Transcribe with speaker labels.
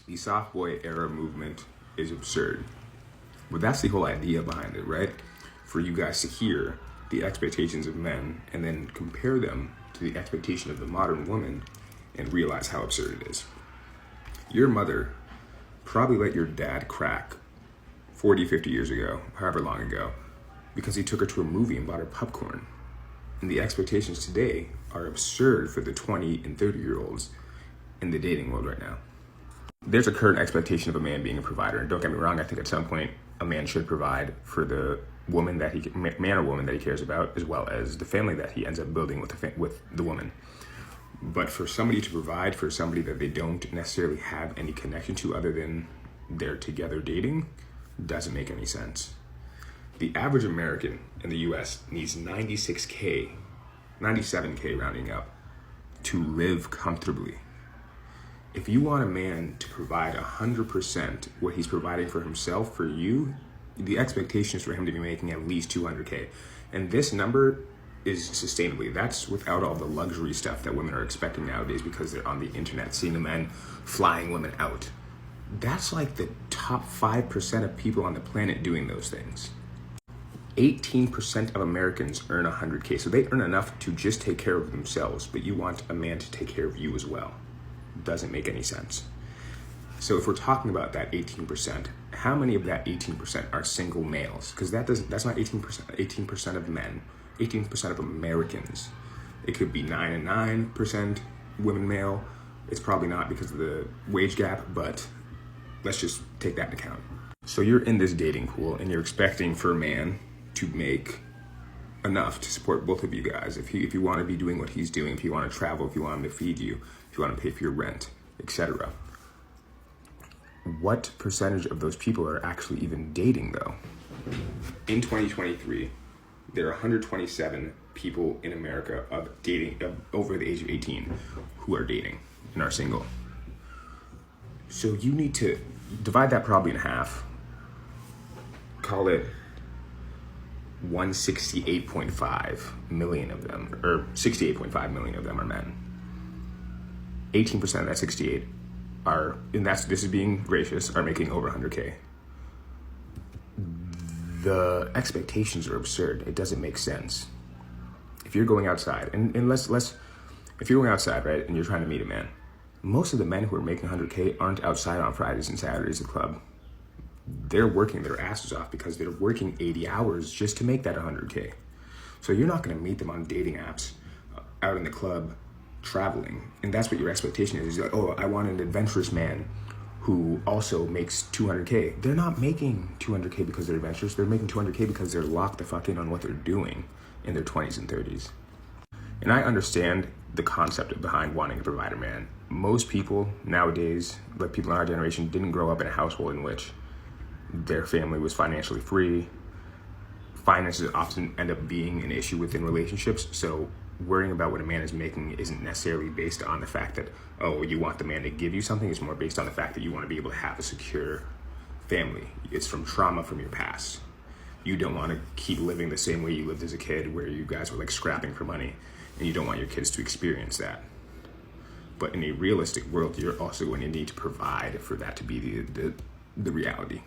Speaker 1: The soft boy era movement is absurd. But that's the whole idea behind it, right? For you guys to hear the expectations of men and then compare them to the expectation of the modern woman and realize how absurd it is. Your mother probably let your dad crack 40, 50 years ago, however long ago, because he took her to a movie and bought her popcorn. And the expectations today are absurd for the 20 and 30-year-olds in the dating world right now. There's a current expectation of a man being a provider. And don't get me wrong, I think at some point a man should provide for the woman that man or woman that he cares about, as well as the family that he ends up building with the woman. But for somebody to provide for somebody that they don't necessarily have any connection to other than they're together dating doesn't make any sense. The average American in the US needs 97K rounding up, to live comfortably. If you want a man to provide 100% what he's providing for himself, for you, the expectation is for him to be making at least 200K. And this number is sustainably. That's without all the luxury stuff that women are expecting nowadays because they're on the internet seeing the men flying women out. That's like the top 5% of people on the planet doing those things. 18% of Americans earn 100K, so they earn enough to just take care of themselves, but you want a man to take care of you as well. Doesn't make any sense. So if we're talking about that 18%, how many of that 18% are single males? Because that's not 18%. 18% of men, 18% of Americans. It could be 9 and 9% women male. It's probably not because of the wage gap, but let's just take that into account. So you're in this dating pool and you're expecting for a man to make enough to support both of you guys. If you want to be doing what he's doing, if you want to travel, if you want him to feed you, if you want to pay for your rent, etc. What percentage of those people are actually even dating though? In 2023, there are 127 people in America over the age of 18 who are dating and are single. So you need to divide that probably in half. Call it 168.5 million of them, or 68.5 million of them are men. 18% of that 68 are, and this is being gracious, are making over 100K. The expectations are absurd. It doesn't make sense. If you're going outside, and if you're going outside, right, and you're trying to meet a man, most of the men who are making 100K aren't outside on Fridays and Saturdays at the club. They're working their asses off because they're working 80 hours just to make that 100K. So you're not going to meet them on dating apps, out in the club, traveling. And that's what your expectation is. You're like, oh, I want an adventurous man who also makes 200K. They're not making 200K because they're adventurous. They're making 200K because they're locked the fuck in on what they're doing in their 20s and 30s. And I understand the concept behind wanting a provider man. Most people nowadays, like people in our generation, didn't grow up in a household in which their family was financially free. Finances often end up being an issue within relationships. So worrying about what a man is making isn't necessarily based on the fact that, oh, you want the man to give you something. It's more based on the fact that you want to be able to have a secure family. It's from trauma from your past. You don't want to keep living the same way you lived as a kid, where you guys were like scrapping for money, and you don't want your kids to experience that. But in a realistic world, you're also going to need to provide for that to be the reality.